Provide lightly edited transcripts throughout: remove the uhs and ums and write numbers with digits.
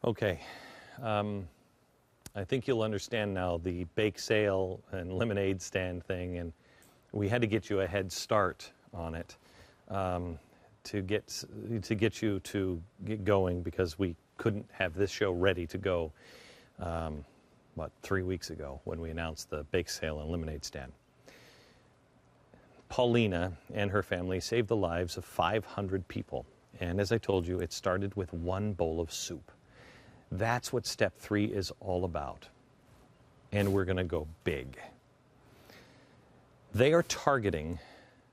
Okay. I think you'll understand now the bake sale and lemonade stand thing, and we had to get you a head start on it to get you to get going, because we couldn't have this show ready to go 3 weeks ago when we announced the bake sale and lemonade stand. Paulina and her family saved the lives of 500 people, and as I told you, it started with one bowl of soup. That's what step 3 is all about. And we're going to go big. They are targeting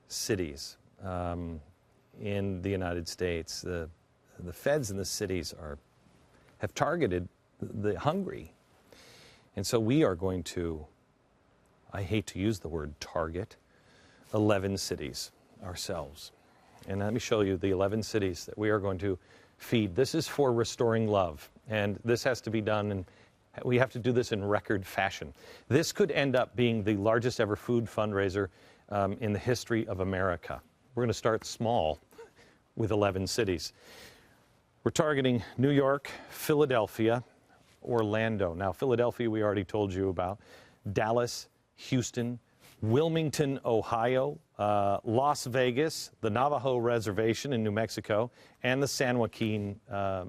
cities in the United States. The feds in the cities have targeted the hungry. And so we are going to, I hate to use the word target, 11 cities ourselves. And let me show you the 11 cities that we are going to feed. This is for restoring love. And this has to be done, and we have to do this in record fashion. This could end up being the largest ever food fundraiser in the history of America. We're going to start small with 11 cities. We're targeting New York, Philadelphia, Orlando. Now, Philadelphia we already told you about. Dallas, Houston, Wilmington, Ohio, Las Vegas, the Navajo Reservation in New Mexico, and the San Joaquin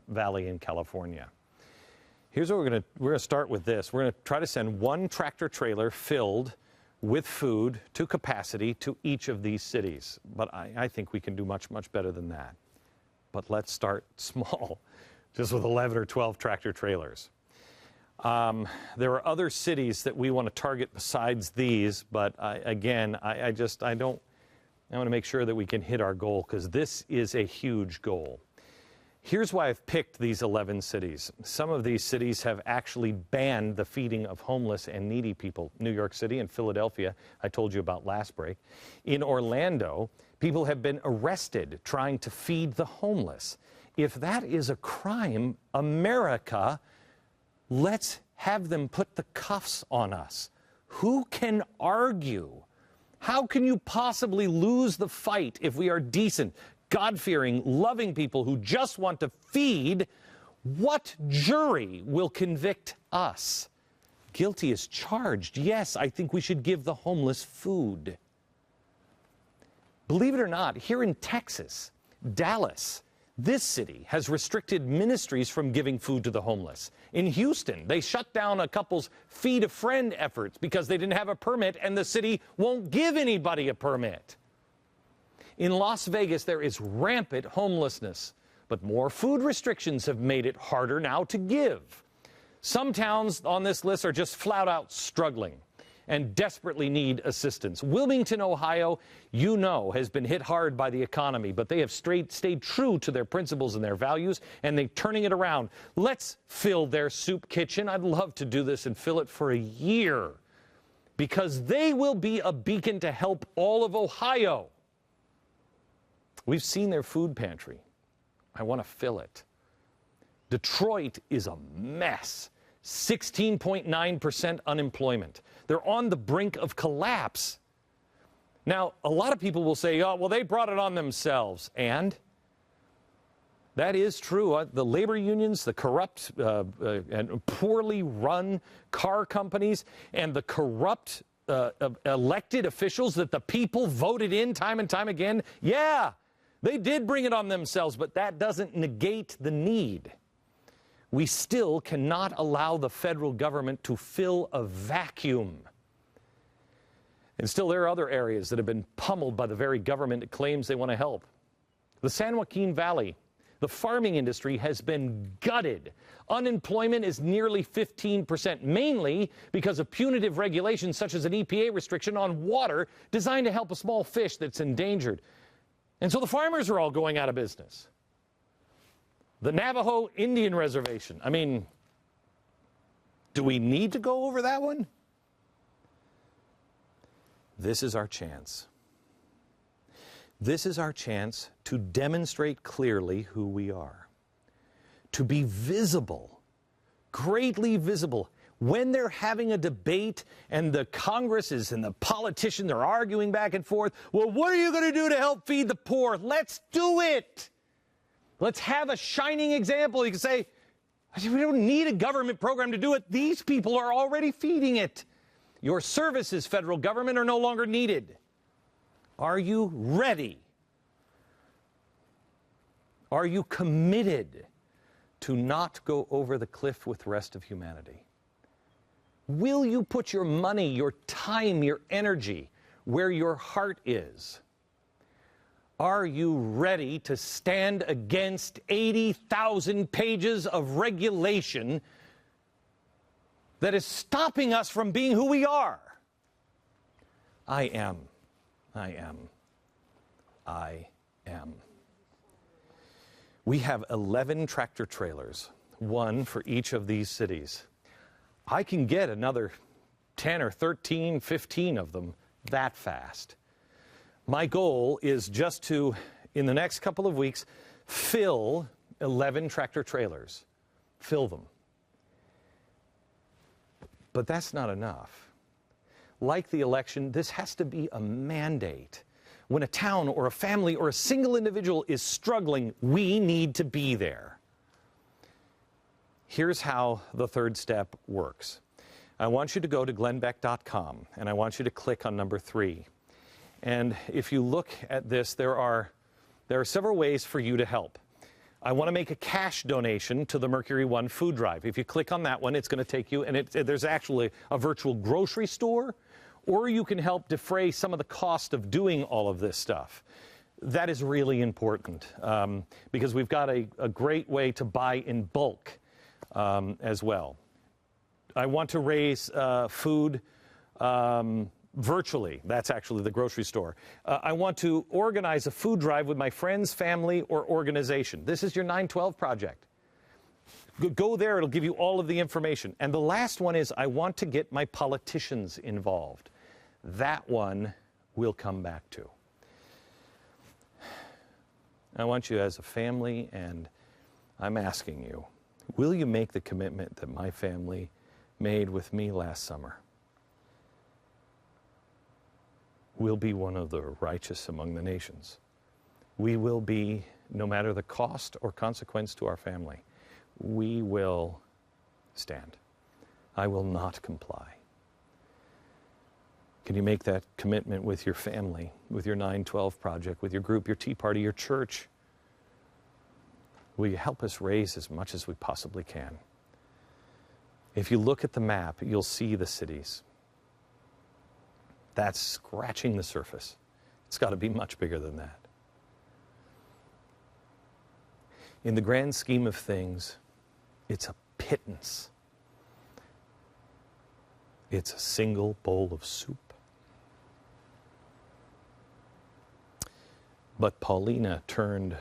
Valley in California. Here's what we're going to start with this. We're going to try to send one tractor trailer filled with food to capacity to each of these cities. But I think we can do much, much better than that. But let's start small, just with 11 or 12 tractor trailers. There are other cities that we want to target besides these, but I want to make sure that we can hit our goal, because this is a huge goal. Here's why I've picked these 11 cities. Some of these cities have actually banned the feeding of homeless and needy people. New York City and Philadelphia, I told you about last break. In Orlando, people have been arrested trying to feed the homeless. If that is a crime, America, let's have them put the cuffs on us. Who can argue? How can you possibly lose the fight if we are decent, God-fearing, loving people who just want to feed? What jury will convict us? Guilty as charged. Yes, I think we should give the homeless food. Believe it or not, here in Texas, Dallas, this city has restricted ministries from giving food to the homeless. In Houston, they shut down a couple's Feed a Friend efforts because they didn't have a permit, and the city won't give anybody a permit. In Las Vegas, there is rampant homelessness, but more food restrictions have made it harder now to give. Some towns on this list are just flat out struggling and desperately need assistance. Wilmington, Ohio, has been hit hard by the economy, but they have stayed true to their principles and their values, and they're turning it around. Let's fill their soup kitchen. I'd love to do this and fill it for a year, because they will be a beacon to help all of Ohio. We've seen their food pantry. I want to fill it. Detroit is a mess. 16.9% unemployment. They're on the brink of collapse. Now, a lot of people will say, oh, well, they brought it on themselves. And that is true. The labor unions, the corrupt and poorly run car companies, and the corrupt elected officials that the people voted in time and time again, yeah, they did bring it on themselves, but that doesn't negate the need. We still cannot allow the federal government to fill a vacuum. And still, there are other areas that have been pummeled by the very government that claims they want to help. The San Joaquin Valley, the farming industry has been gutted. Unemployment is nearly 15%, mainly because of punitive regulations such as an EPA restriction on water designed to help a small fish that's endangered. And so the farmers are all going out of business. The Navajo Indian Reservation. I mean, do we need to go over that one? This is our chance. This is our chance to demonstrate clearly who we are. To be visible, greatly visible. When they're having a debate and the Congresses and the politicians are arguing back and forth, well, what are you going to do to help feed the poor? Let's do it. Let's have a shining example. You can say, I said, we don't need a government program to do it. These people are already feeding it. Your services, federal government, are no longer needed. Are you ready? Are you committed to not go over the cliff with the rest of humanity? Will you put your money, your time, your energy where your heart is? Are you ready to stand against 80,000 pages of regulation that is stopping us from being who we are? I am. I am. I am. We have 11 tractor trailers, one for each of these cities. I can get another 10 or 13, 15 of them that fast. My goal is just to, in the next couple of weeks, fill 11 tractor trailers. Fill them. But that's not enough. Like the election, this has to be a mandate. When a town or a family or a single individual is struggling, we need to be there. Here's how the third step works. I want you to go to glennbeck.com, and I want you to click on number 3. And if you look at this, there are several ways for you to help. I want to make a cash donation to the Mercury One food drive. If you click on that one, it's going to take you, and there's actually a virtual grocery store, or you can help defray some of the cost of doing all of this stuff. That is really important because we've got a great way to buy in bulk as well. I want to raise food virtually. That's actually the grocery store. I want to organize a food drive with my friends, family, or organization. This is your 912 project. Go there, it'll give you all of the information. And the last one is I want to get my politicians involved. That one we'll come back to. I want you as a family, and I'm asking you, will you make the commitment that my family made with me last summer? We'll be one of the righteous among the nations. We will be, no matter the cost or consequence to our family, we will stand. I will not comply. Can you make that commitment with your family, with your 912 project, with your group, your Tea Party, your church? Will you help us raise as much as we possibly can? If you look at the map, you'll see the cities. That's scratching the surface. It's got to be much bigger than that. In the grand scheme of things, it's a pittance. It's a single bowl of soup. But Paulina turned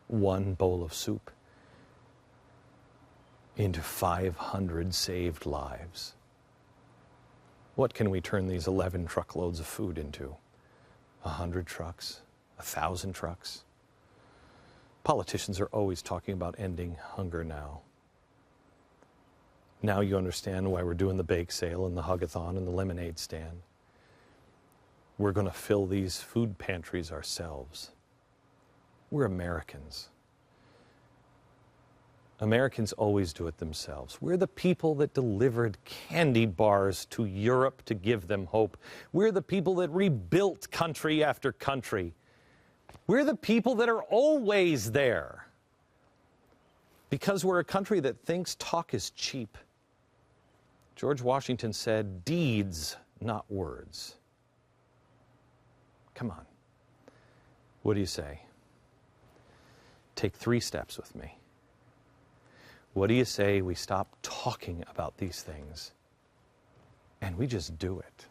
one bowl of soup into 500 saved lives. What can we turn these 11 truckloads of food into? 100 trucks? 1,000 trucks? Politicians are always talking about ending hunger now. Now you understand why we're doing the bake sale and the hug-a-thon and the lemonade stand. We're going to fill these food pantries ourselves. We're Americans. Americans always do it themselves. We're the people that delivered candy bars to Europe to give them hope. We're the people that rebuilt country after country. We're the people that are always there. Because we're a country that thinks talk is cheap. George Washington said, deeds, not words. Come on. What do you say? Take 3 steps with me. What do you say we stop talking about these things and we just do it?